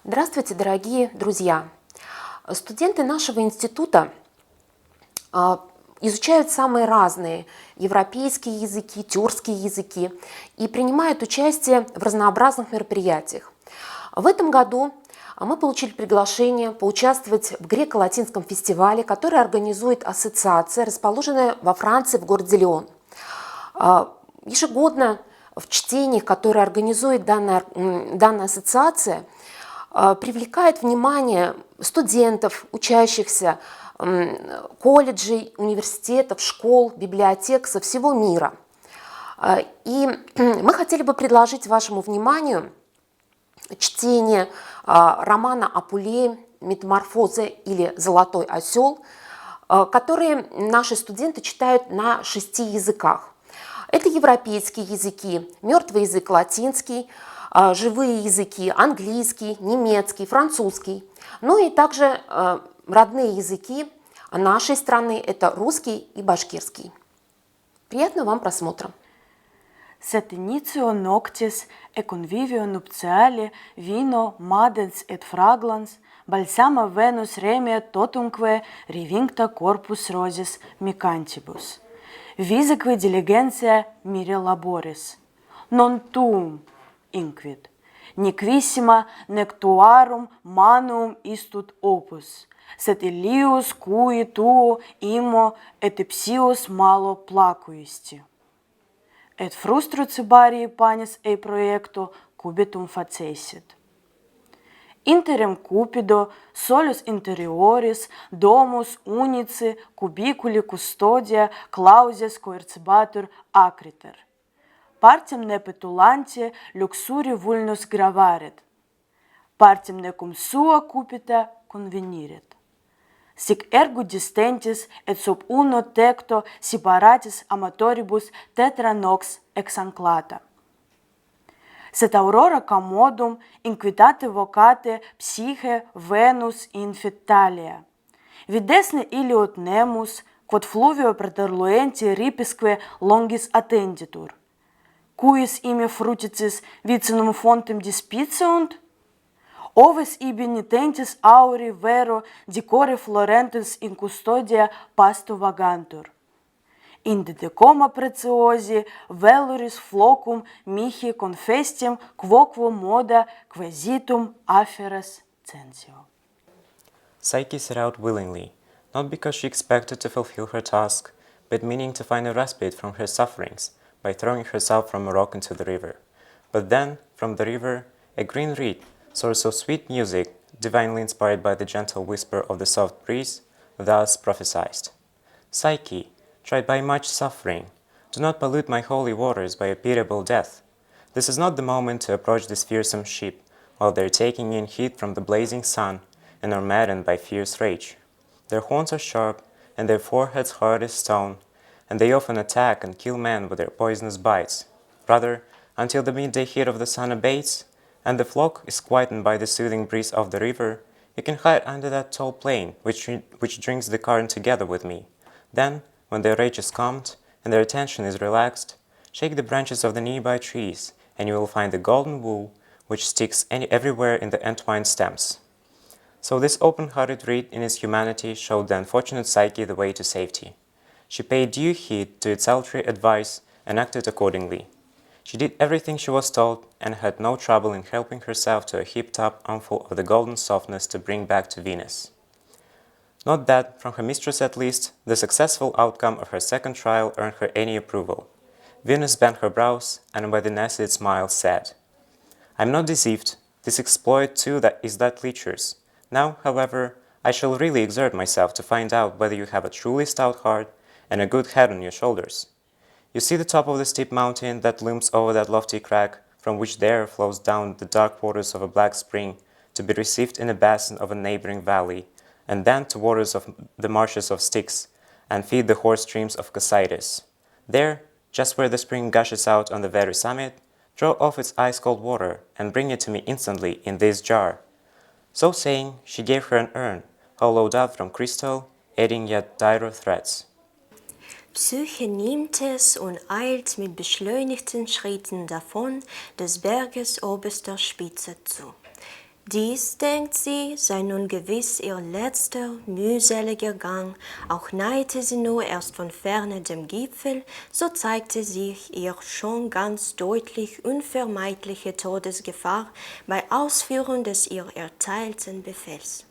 Здравствуйте, дорогие друзья! Студенты нашего института изучают самые разные европейские языки, тюркские языки и принимают участие в разнообразных мероприятиях. В этом году мы получили приглашение поучаствовать в греко-латинском фестивале, который организует ассоциация, расположенная во Франции в городе Лион. Ежегодно в чтениях, которые организует данная ассоциация, привлекает внимание студентов, учащихся колледжей, университетов, школ, библиотек со всего мира. И мы хотели бы предложить вашему вниманию чтение романа Апулея «Метаморфоза» или «Золотой осел», которые наши студенты читают на 6 языках. Это европейские языки, мертвый язык латинский, живые языки английский, немецкий, французский. Ну и также родные языки нашей страны – это русский и башкирский. Приятного вам просмотра! Sed initio noctis e convivio nuptiale vino madens et fraglans balsama Venus remiat totumque revincta corpus rosis micantibus. Visaque diligentia mire laboris. Non tuum inquit. Nequissima nec tuarum manuum istut opus. Sed illius cui tuo imo et ipsius malo placuisti. Et frustru cibarii panis ei proiecto cubitum facessit. Interem cupido solus interioris domus unici cubiculi custodia clauses coercibatur acriter. Partem ne petulantie luxuri vulnus gravaret. Partem ne cum sua cupita conveniret. Sic ergo distentis et sub uno tecto separatis amatoribus tetra nox exanclata. Sed aurora commodum inquitate vocate psyche Venus infit talia. Videsne iliot nemus, quod fluvio preterluenti ripisque longis attenditur. Cuis ime fruticis vicinum fontem dispiciunt? Oves ibi nitentis auri vero decore florentis in custodia pasto vagantur. Inde decoma preciosi veluris flocum mihi confestim quoquo moda quasitum afferas censio. Psyche set out willingly, not because she expected to fulfill her task, but meaning to find a respite from her sufferings by throwing herself from a rock into the river. But then, from the river, a green reed, source of sweet music, divinely inspired by the gentle whisper of the soft breeze, thus prophesied: Psyche, tried by much suffering, do not pollute my holy waters by a pitiable death. This is not the moment to approach this fearsome ship, while they are taking in heat from the blazing sun and are maddened by fierce rage. Their horns are sharp, and their foreheads hard as stone, and they often attack and kill men with their poisonous bites. Rather, until the midday heat of the sun abates, and the flock is quietened by the soothing breeze of the river, you can hide under that tall plane which drinks the current together with me. Then, when their rage is calmed and their attention is relaxed, shake the branches of the nearby trees, and you will find the golden wool which sticks everywhere in the entwined stems. So this open-hearted reed in its humanity showed the unfortunate Psyche the way to safety. She paid due heed to its sultry advice and acted accordingly. She did everything she was told and had no trouble in helping herself to a heaped-up armful of the golden softness to bring back to Venus. Not that, from her mistress at least, the successful outcome of her second trial earned her any approval. Venus bent her brows, and with an acid smile said, I am not deceived. This exploit too is that lecher's. Now, however, I shall really exert myself to find out whether you have a truly stout heart and a good head on your shoulders. You see the top of the steep mountain that looms over that lofty crag, from which the air flows down the dark waters of a black spring to be received in a basin of a neighboring valley, and then to waters of the marshes of Styx, and feed the hoarse streams of Cocytus. There, just where the spring gushes out on the very summit, draw off its ice-cold water and bring it to me instantly in this jar. So saying, she gave her an urn, hollowed out from crystal, adding yet direr threads. Psyche nimmt es und eilt mit beschleunigten Schritten davon des Berges oberster Spitze zu. Dies, denkt sie, sei nun gewiss ihr letzter, mühseliger Gang. Auch nahte sie nur erst von ferne dem Gipfel, so zeigte sich ihr schon ganz deutlich unvermeidliche Todesgefahr bei Ausführung des ihr erteilten Befehls.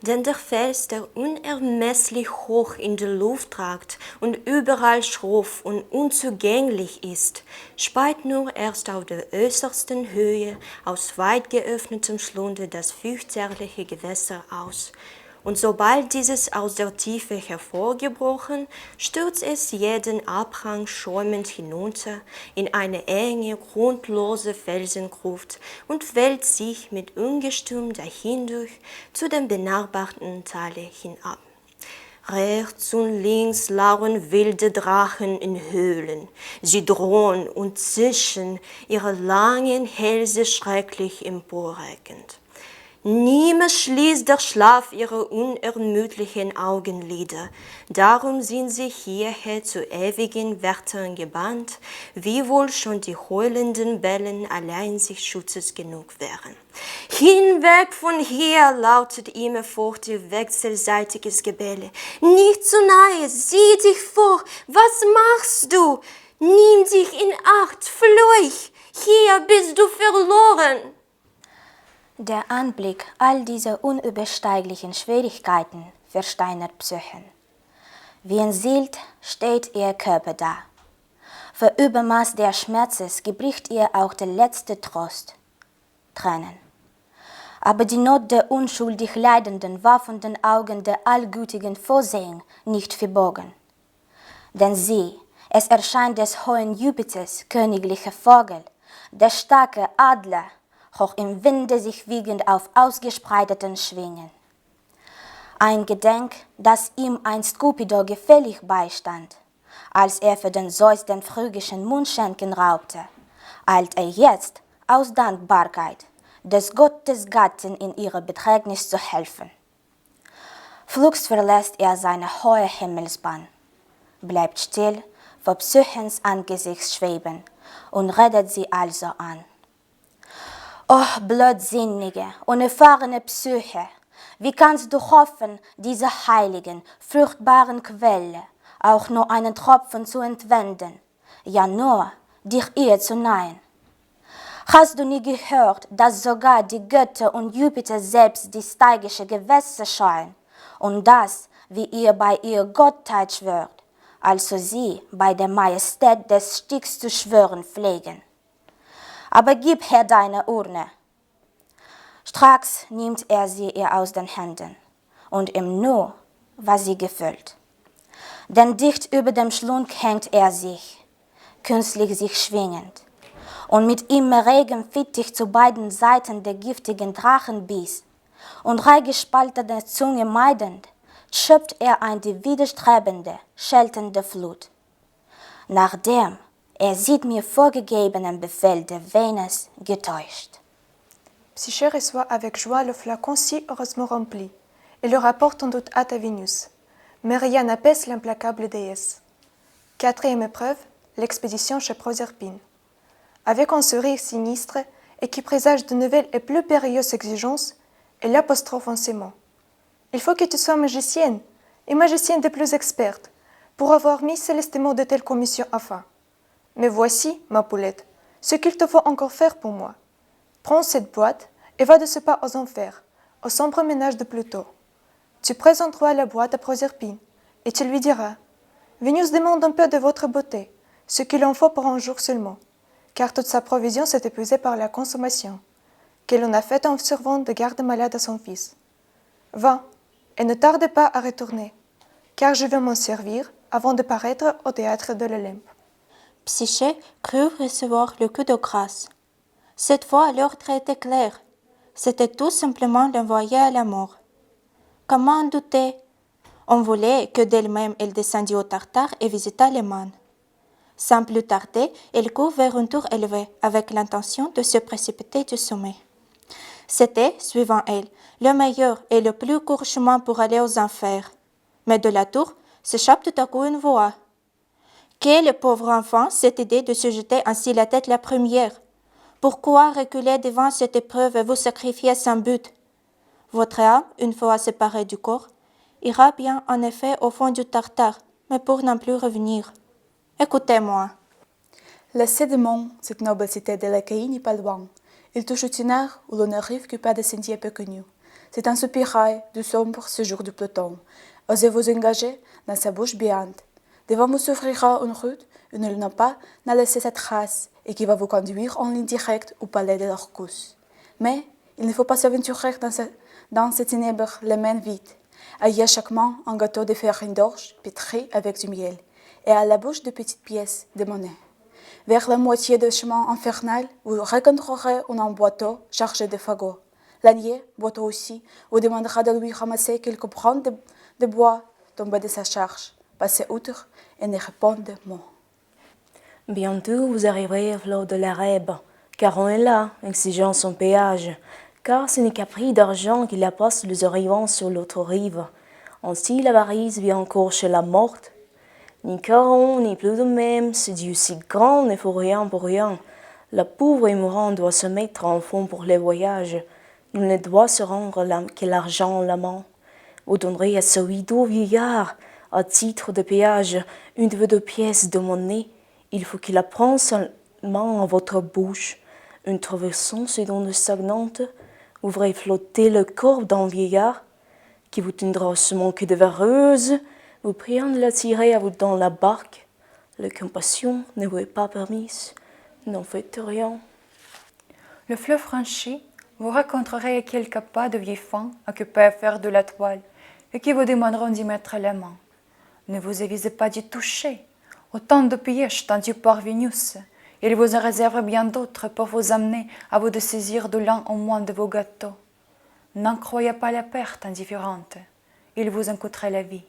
Denn der Fels, der unermesslich hoch in die Luft ragt und überall schroff und unzugänglich ist, speit nur erst auf der äußersten Höhe aus weit geöffnetem Schlunde das fürchterliche Gewässer aus. Und sobald dieses aus der Tiefe hervorgebrochen, stürzt es jeden Abhang schäumend hinunter in eine enge, grundlose Felsengruft und wälzt sich mit Ungestüm dahindurch zu dem benachbarten Tale hinab. Rechts und links lauern wilde Drachen in Höhlen. Sie drohen und zischen, ihre langen Hälse schrecklich emporreckend. Niemals schließt der Schlaf ihre unermüdlichen Augenlider. Darum sind sie hierher zu ewigen Wärtern gebannt, wiewohl schon die heulenden Bellen allein sich Schutzes genug wären. Hinweg von hier, lautet immerfort ihr wechselseitiges Gebelle. Nicht zu nahe, sieh dich vor, was machst du? Nimm dich in Acht, fleuch, hier bist du verloren. Der Anblick all dieser unübersteiglichen Schwierigkeiten versteinert Psychen. Wie entseelt steht ihr Körper da. Für Übermaß der Schmerzes gebricht ihr auch der letzte Trost, Tränen. Aber die Not der unschuldig Leidenden war von den Augen der allgütigen Vorsehung nicht verborgen. Denn sieh, es erscheint des hohen Jupiters königlicher Vogel, der starke Adler, hoch im Winde sich wiegend auf ausgespreiteten Schwingen. Ein Gedenk, das ihm einst Cupido gefällig beistand, als er für den Zeus den phrygischen Mundschenken raubte, eilt er jetzt aus Dankbarkeit, des Gottes Gattin in ihrer Bedrängnis zu helfen. Flugs verlässt er seine hohe Himmelsbahn, bleibt still vor Psychens Angesicht schweben und redet sie also an. O blödsinnige, unerfahrene Psyche, wie kannst du hoffen, dieser heiligen, furchtbaren Quelle auch nur einen Tropfen zu entwenden, ja nur dich ihr zu nahen? Hast du nie gehört, dass sogar die Götter und Jupiter selbst die steigische Gewässer scheuen und das, wie ihr bei ihr Gottheit schwört, also sie bei der Majestät des Styx zu schwören pflegen? Aber gib her deine Urne. Stracks nimmt er sie ihr aus den Händen, und im Nu war sie gefüllt. Denn dicht über dem Schlund hängt er sich, künstlich sich schwingend, und mit immer regem Fittich zu beiden Seiten der giftigen Drachenbiss und reihgespaltene Zunge meidend, schöpft er ein die widerstrebende, scheltende Flut. Nachdem er sieht mir vorgegebenen Befehl der Venus getäuscht. Psyché reçoit avec joie le flacon si heureusement rempli et le rapporte en doute hâte à Vénus. Mais rien n'apaise l'implacable déesse. Quatrième épreuve, l'expédition chez Proserpine. Avec un sourire sinistre et qui présage de nouvelles et plus périlleuses exigences, elle l'apostrophe en ces mots. Il faut que tu sois magicienne, et magicienne des plus expertes, pour avoir mis célestement de telles commissions à fin. Mais voici, ma poulette, ce qu'il te faut encore faire pour moi. Prends cette boîte et va de ce pas aux enfers, au sombre ménage de Pluto. Tu présenteras la boîte à Proserpine et tu lui diras « Vénus demande un peu de votre beauté, ce qu'il en faut pour un jour seulement, car toute sa provision s'est épuisée par la consommation, qu'elle en a fait en servant de garde-malade à son fils. Va, et ne tarde pas à retourner, car je vais m'en servir avant de paraître au théâtre de l'Olympe. » Psyché crut recevoir le coup de grâce. Cette fois, l'ordre était clair. C'était tout simplement l'envoyer à la mort. Comment en douter? On voulait que d'elle-même elle descendît au Tartare et visitât les mânes. Sans plus tarder, elle court vers une tour élevée, avec l'intention de se précipiter du sommet. C'était, suivant elle, le meilleur et le plus court chemin pour aller aux enfers. Mais de la tour s'échappe tout à coup une voix. Quelle pauvre enfant cette idée de se jeter ainsi la tête la première? Pourquoi reculer devant cette épreuve et vous sacrifier sans but? Votre âme, une fois séparée du corps, ira bien en effet au fond du Tartare, mais pour n'en plus revenir. Écoutez-moi. Laissez de monde cette noble cité de l'Achaïe n'est pas loin. Il touche une heure où l'on n'arrive que pas de sentiers peu connus. C'est un soupirail du sombre séjour du peloton. Osez vous engager dans sa bouche béante. Devant vous s'ouvrira une route où il n'a pas n'a laissé cette trace et qui va vous conduire en ligne directe au palais de l'Orcus. Mais il ne faut pas s'aventurer dans ces ténèbres les mains vides. Ayez à chaque main un gâteau de farine d'orge pétri avec du miel et à la bouche de petites pièces de monnaie. Vers la moitié du chemin infernal, vous rencontrerez un boiteau chargé de fagots. L'ânier, boiteau aussi, vous demandera de lui ramasser quelques brins de bois tombés de sa charge. Passez outre et ne répondez mot. Bientôt vous arriverez au flot de la Rèbe, car on est là, exigeant son péage, car ce n'est qu'à prix d'argent qu'il apporte les arrivants sur l'autre rive. Ainsi l'avarice vient encore chez la morte. Ni caron, ni plus de même, ce Dieu si grand ne faut rien pour rien. La pauvre et mourante doit se mettre en fond pour les voyages. Il ne doit se rendre que l'argent en la main. Vous donnerez à ce hideux vieillard, à titre de péage, une de vos 2 pièces de monnaie. Il faut qu'il la prenne seulement à votre bouche. Une traversant ces dents stagnantes, vous ferez flotter le corps d'un vieillard qui vous tendra seulement que de vareuses, vous priant de la tirer à vous dans la barque. La compassion ne vous est pas permise. N'en faites rien. Le fleuve franchi, vous rencontrerez quelques pas de vieilles femmes occupées à faire de la toile et qui vous demanderont d'y mettre la main. Ne vous avisez pas d'y toucher. Autant de pièges tendus par Vénus. Il vous en réserve bien d'autres pour vous amener à vous de saisir de l'un au moins de vos gâteaux. N'en croyez pas la perte indifférente. Il vous en coûterait la vie.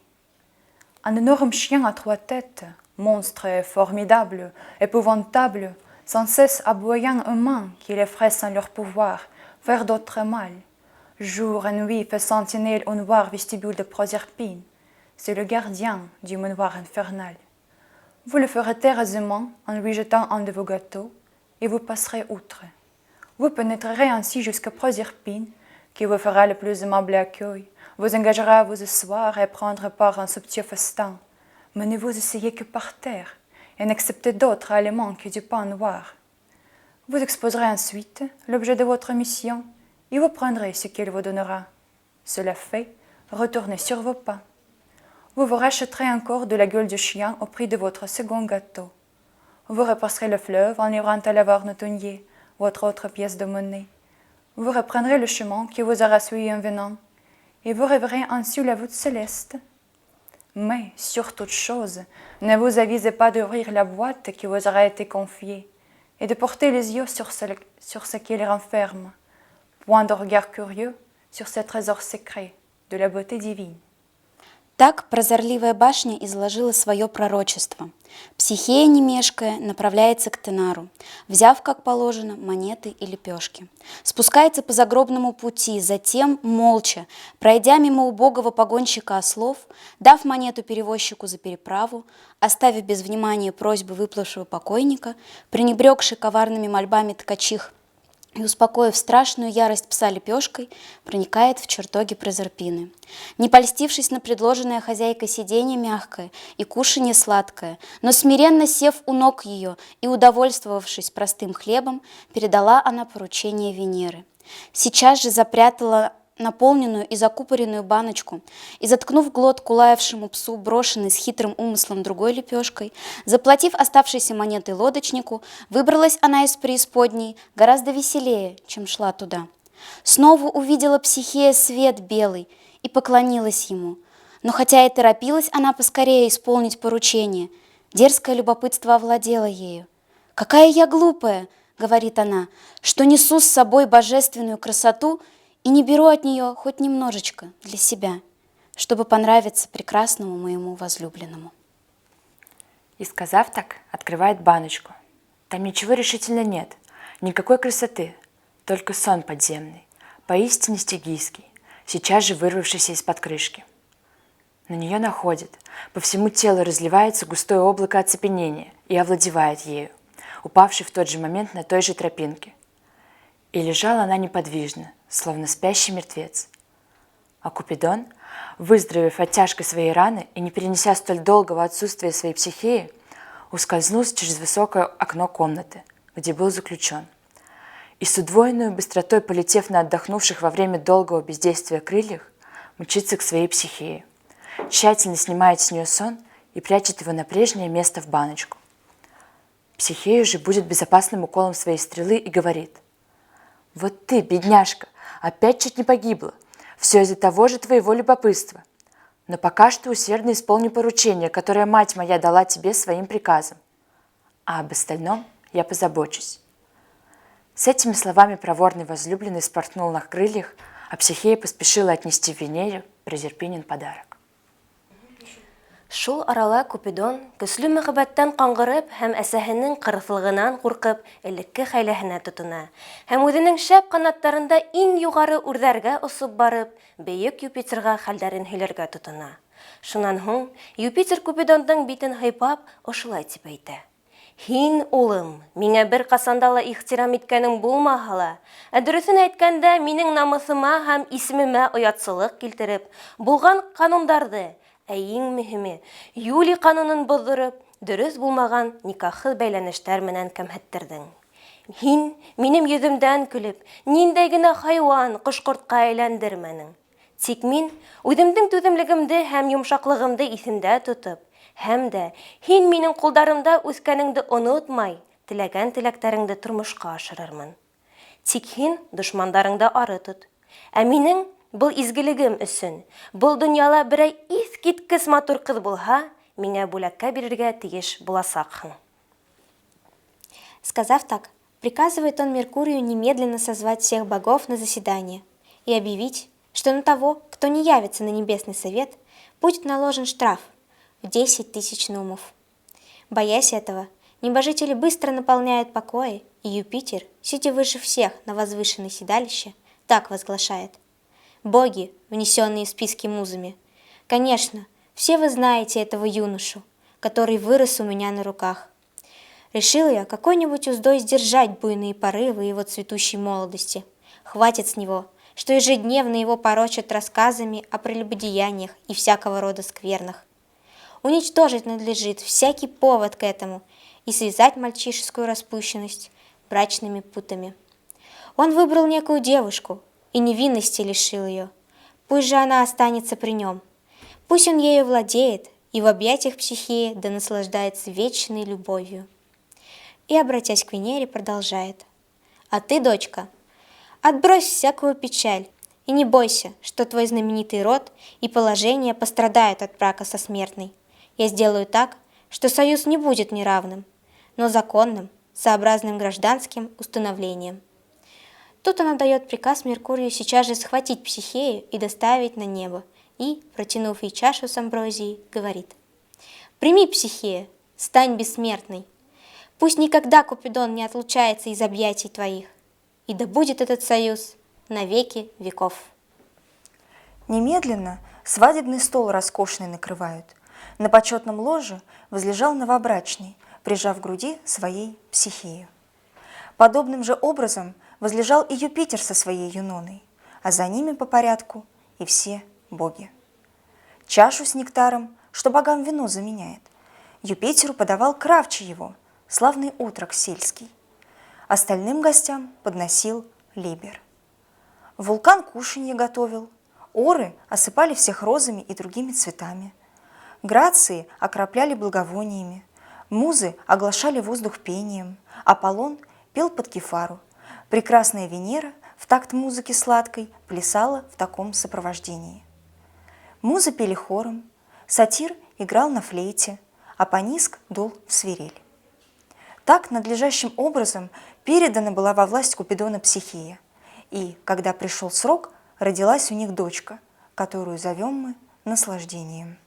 Un énorme chien à 3 têtes, monstre formidable, épouvantable, sans cesse aboyant humains qui effraient sans leur pouvoir faire d'autres mal. Jour et nuit fait sentinelle au noir vestibule de Proserpine. C'est le gardien du manoir infernal. Vous le ferez taire aisément en lui jetant un de vos gâteaux et vous passerez outre. Vous pénétrerez ainsi jusqu'à Proserpine qui vous fera le plus aimable accueil, vous engagera à vous asseoir et prendre part à un subtil festin. Mais ne vous asseyez que par terre et n'acceptez d'autres aliments que du pain noir. Vous exposerez ensuite l'objet de votre mission et vous prendrez ce qu'elle vous donnera. Cela fait, retournez sur vos pas. Vous vous rachèterez encore de la gueule du chien au prix de votre second gâteau. Vous repasserez le fleuve en livrant à la varnotonnier votre autre pièce de monnaie. Vous reprendrez le chemin qui vous aura suivi en venant, et vous rêverez ainsi la voûte céleste. Mais, sur toute chose, ne vous avisez pas d'ouvrir la boîte qui vous aura été confiée, et de porter les yeux sur ce qu'elle renferme. Point de regard curieux sur ce trésor secret de la beauté divine. Так прозорливая башня изложила свое пророчество. Психея, не мешкая, направляется к Тенару, взяв, как положено, монеты и лепешки. Спускается по загробному пути, затем, молча, пройдя мимо убогого погонщика ослов, дав монету перевозчику за переправу, оставив без внимания просьбы выплывшего покойника, пренебрегший коварными мольбами ткачих и, успокоив страшную ярость пса лепешкой, проникает в чертоги Прозерпины. Не польстившись на предложенное хозяйкой сиденье мягкое и кушанье сладкое, но смиренно сев у ног ее и удовольствовавшись простым хлебом, передала она поручение Венеры. Сейчас же запрятала наполненную и закупоренную баночку и, заткнув глотку лаявшему псу, брошенный с хитрым умыслом другой лепешкой, заплатив оставшейся монетой лодочнику, выбралась она из преисподней гораздо веселее, чем шла туда. Снова увидела Психея свет белый и поклонилась ему. Но хотя и торопилась она поскорее исполнить поручение, дерзкое любопытство овладело ею. «Какая я глупая!» — говорит она, — «что несу с собой божественную красоту и не беру от нее хоть немножечко для себя, чтобы понравиться прекрасному моему возлюбленному». И, сказав так, открывает баночку. Там ничего решительно нет, никакой красоты, только сон подземный, поистине стигийский, сейчас же вырвавшийся из-под крышки. На нее находит, по всему телу разливается густое облако оцепенения и овладевает ею, упавший в тот же момент на той же тропинке. И лежала она неподвижно, словно спящий мертвец. А Купидон, выздоровев от тяжкой своей раны и не перенеся столь долгого отсутствия своей психеи, ускользнул через высокое окно комнаты, где был заключен. И с удвоенной быстротой, полетев на отдохнувших во время долгого бездействия крыльях, мчится к своей психее, тщательно снимает с нее сон и прячет его на прежнее место в баночку. Психея же будет безопасным уколом своей стрелы и говорит: «Вот ты, бедняжка, опять чуть не погибла. Все из-за того же твоего любопытства. Но пока что усердно исполни поручение, которое мать моя дала тебе своим приказом. А об остальном я позабочусь». С этими словами проворный возлюбленный спорхнул на крыльях, а Психея поспешила отнести Венере Прозерпинин подарок. Шул арала Купидон көслө мөхәббәттән каңгырып һәм әсәһенең кырыслыгынан куркып элекке хәйләһенә тотына. Һәм үзенең шәп канаттарында иң югары үрҙәргә осып барып, бөйөк Юпитерга хәлдәрен һөйләргә тотына. Шунан һуң Юпитер Купидондың битен һыйпап ошолай тип әйтә: «Һин, улым, миңә бер ҡасанда ла ихтирам иткәнең булмаһа ла, дөрөҫөн әйткәндә, минең намыҫыма һәм исемемә оятсылыҡ килтереп, булған ҡанундарҙы, ә иң мөһиме, Юлий ҡанунын боҙҙороп, дөрөҫ булмаған никахһыҙ бәйләнештәр менән кәмһеттерҙең. Һин, минем йөҙөмдән көлөп, ниндәй генә хайуан, ҡош-ҡортҡа әйләндермәнең. Тик мин үҙемдең түҙемлегемде һәм йомшаҡлығымды иҫемдә тотоп, һәм дә һин минең ҡулдарымда үҫкәнеңде онотмай, теләгән теләктәреңде тормошҡа ашырырмын. Тик һин дошмандарыңды ары тот. Ә минең был изгелегем өсөн, был донъяла берәй иҫ киткес матур ҡыҙ булһа, миңә бүләккә бирергә тейеш буласаҡһың». Сказав так, приказывает он Меркурию немедленно созвать всех богов на заседание и объявить, что на того, кто не явится на небесный совет, будет наложен штраф в 10 000 нумов. Боясь этого, небожители быстро наполняют покои, и Юпитер, сидя выше всех на возвышенной седалище, так возглашает: «Боги, внесенные в списки музами, конечно, все вы знаете этого юношу, который вырос у меня на руках. Решил я какой-нибудь уздой сдержать буйные порывы его цветущей молодости. Хватит с него, что ежедневно его порочат рассказами о прелюбодеяниях и всякого рода сквернах. Уничтожить надлежит всякий повод к этому и связать мальчишескую распущенность брачными путами. Он выбрал некую девушку и невинности лишил ее. Пусть же она останется при нем. Пусть он ею владеет и в объятиях Психеи да наслаждается вечной любовью». И, обратясь к Венере, продолжает: «А ты, дочка, отбрось всякую печаль и не бойся, что твой знаменитый род и положение пострадают от брака со смертной. Я сделаю так, что союз не будет неравным, но законным, сообразным гражданским установлением». Тут она дает приказ Меркурию сейчас же схватить Психею и доставить на небо, и, протянув ей чашу с амброзией, говорит: «Прими, Психея, стань бессмертной. Пусть никогда Купидон не отлучается из объятий твоих, и да будет этот союз на веки веков». Немедленно свадебный стол роскошный накрывают. На почетном ложе возлежал новобрачный, прижав к груди своей Психею. Подобным же образом возлежал и Юпитер со своей Юноной, а за ними по порядку и все боги. Чашу с нектаром, что богам вино заменяет, Юпитеру подавал кравчий его, славный утрок сельский. Остальным гостям подносил Либер. Вулкан кушанье готовил, оры осыпали всех розами и другими цветами, грации окропляли благовониями, музы оглашали воздух пением, Аполлон пел под кефару, прекрасная Венера в такт музыки сладкой плясала в таком сопровождении. Музы пели хором, сатир играл на флейте, Апониск дул в свирель. Так надлежащим образом передана была во власть Купидона Психея, и, когда пришел срок, родилась у них дочка, которую зовем мы наслаждением.